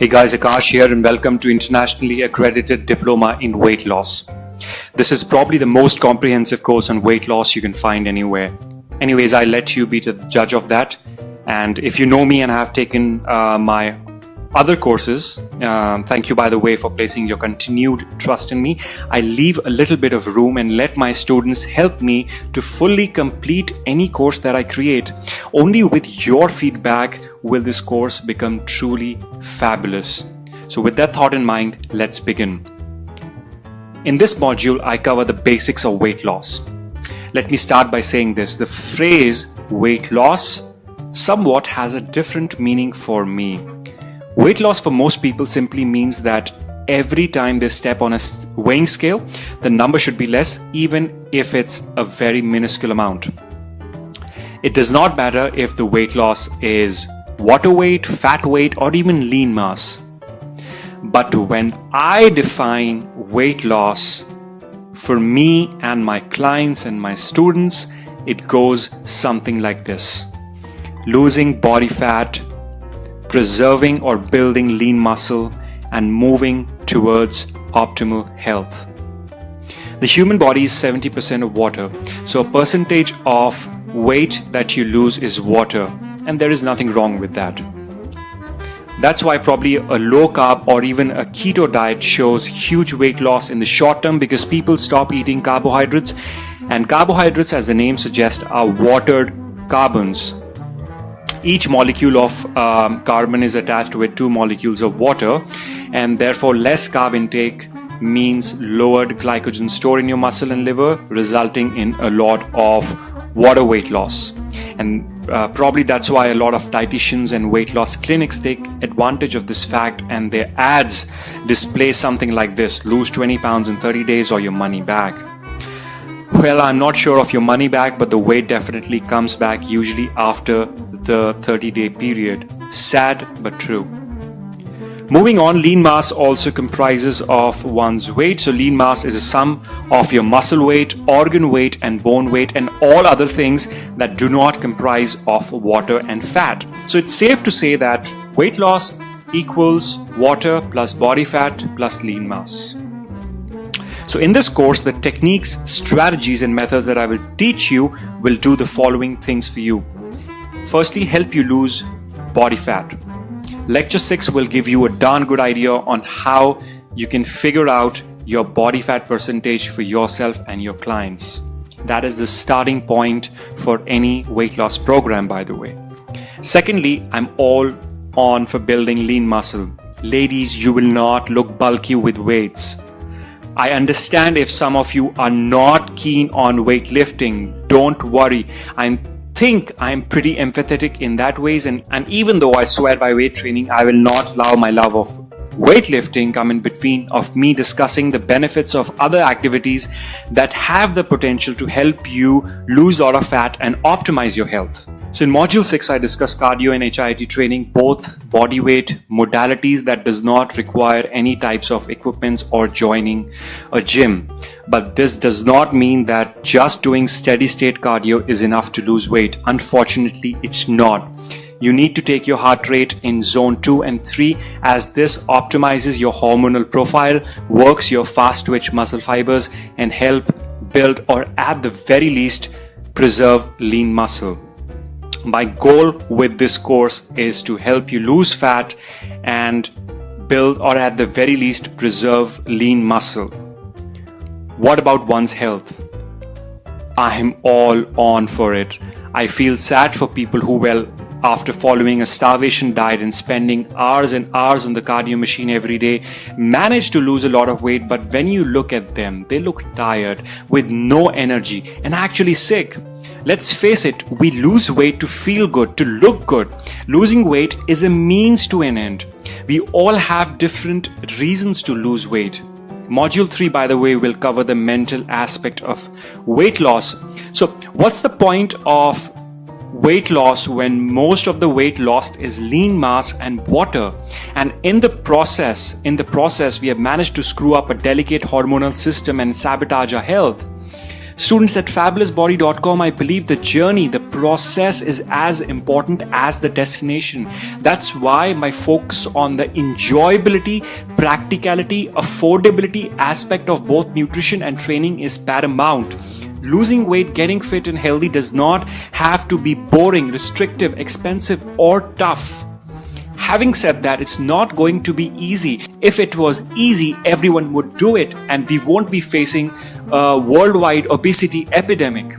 Hey guys, Akash here and welcome to Internationally Accredited Diploma in Weight Loss. This is probably the most comprehensive course on weight loss you can find anywhere. Anyways, I let you be the judge of that. And if you know me and have taken my other courses, thank you by the way for placing your continued trust in me. I leave a little bit of room and let my students help me to fully complete any course that I create. Only with your feedback will this course become truly fabulous. So with that thought in mind, let's begin. In this module, I cover the basics of weight loss. Let me start by saying this. The phrase weight loss somewhat has a different meaning for me. Weight loss for most people simply means that every time they step on a weighing scale, the number should be less, even if it's a very minuscule amount. It does not matter if the weight loss is water weight, fat weight, or even lean mass. But when I define weight loss for me and my clients and my students, it goes something like this: losing body fat, preserving or building lean muscle, and moving towards optimal health. The human body is 70% of water, so a percentage of weight that you lose is water, and there is nothing wrong with that. That's why probably a low carb or even a keto diet shows huge weight loss in the short term, because people stop eating carbohydrates, and carbohydrates, as the name suggests, are watered carbons. Each molecule of carbon is attached with 2 molecules of water, and therefore less carb intake means lowered glycogen store in your muscle and liver, resulting in a lot of water weight loss. And probably that's why a lot of dietitians and weight loss clinics take advantage of this fact, and their ads display something like this: lose 20 pounds in 30 days or your money back. Well, I'm not sure of your money back, but the weight definitely comes back, usually after the 30-day period. Sad but true. Moving on, lean mass also comprises of one's weight. So lean mass is a sum of your muscle weight, organ weight, and bone weight, and all other things that do not comprise of water and fat. So it's safe to say that weight loss equals water plus body fat plus lean mass. So in this course, the techniques, strategies, and methods that I will teach you will do the following things for you. Firstly, help you lose body fat. Lecture 6 will give you a darn good idea on how you can figure out your body fat percentage for yourself and your clients. That is the starting point for any weight loss program, by the way. Secondly, I'm all on for building lean muscle. Ladies, you will not look bulky with weights. I understand if some of you are not keen on weightlifting. Don't worry. I think I'm pretty empathetic in that ways, and even though I swear by weight training, I will not allow my love of weightlifting come in between of me discussing the benefits of other activities that have the potential to help you lose a lot of fat and optimize your health. So in module 6, I discuss cardio and HIIT training, both body weight modalities that does not require any types of equipments or joining a gym. But this does not mean that just doing steady state cardio is enough to lose weight. Unfortunately, it's not. You need to take your heart rate in zone 2 and 3, as this optimizes your hormonal profile, works your fast twitch muscle fibers, and help build, or at the very least, preserve lean muscle. My goal with this course is to help you lose fat and build, or at the very least preserve, lean muscle. What about one's health? I am all on for it. I feel sad for people who, well, after following a starvation diet and spending hours and hours on the cardio machine every day, manage to lose a lot of weight, but when you look at them, they look tired, with no energy, and actually sick. Let's face it, we lose weight to feel good, to look good. Losing weight is a means to an end. We all have different reasons to lose weight. Module 3, by the way, will cover the mental aspect of weight loss. So what's the point of weight loss when most of the weight lost is lean mass and water, and in the process we have managed to screw up a delicate hormonal system and sabotage our health? Students, at fabulousbody.com, I believe the journey, the process is as important as the destination. That's why my focus on the enjoyability, practicality, affordability aspect of both nutrition and training is paramount. Losing weight, getting fit and healthy does not have to be boring, restrictive, expensive, or tough. Having said that, it's not going to be easy. If it was easy, everyone would do it and we won't be facing a worldwide obesity epidemic.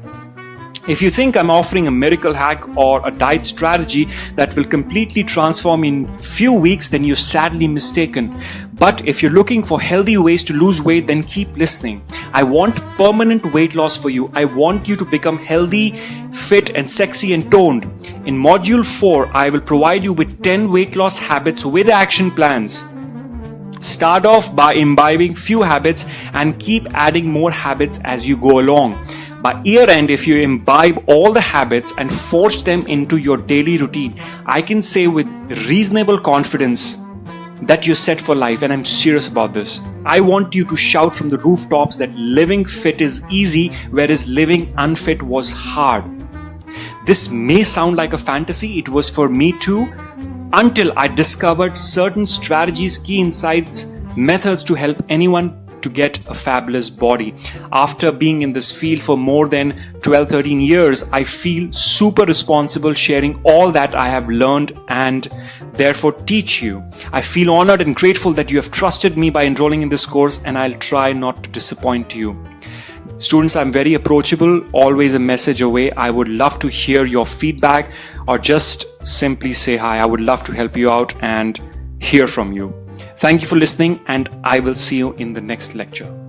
If you think I'm offering a miracle hack or a diet strategy that will completely transform in few weeks, then you're sadly mistaken. But if you're looking for healthy ways to lose weight, then keep listening. I want permanent weight loss for you. I want you to become healthy, fit and sexy and toned. In module 4, I will provide you with 10 weight loss habits with action plans. Start off by imbibing few habits and keep adding more habits as you go along. By year end, if you imbibe all the habits and force them into your daily routine, I can say with reasonable confidence that you're set for life, and I'm serious about this. I want you to shout from the rooftops that living fit is easy, whereas living unfit was hard. This may sound like a fantasy, it was for me too, until I discovered certain strategies, key insights, methods to help anyone to get a fabulous body. After being in this field for more than 12-13 years, I feel super responsible sharing all that I have learned and therefore teach you. I feel honored and grateful that you have trusted me by enrolling in this course, and I'll try not to disappoint you. Students, I'm very approachable, always a message away. I would love to hear your feedback or just simply say hi. I would love to help you out and hear from you. Thank you for listening, and I will see you in the next lecture.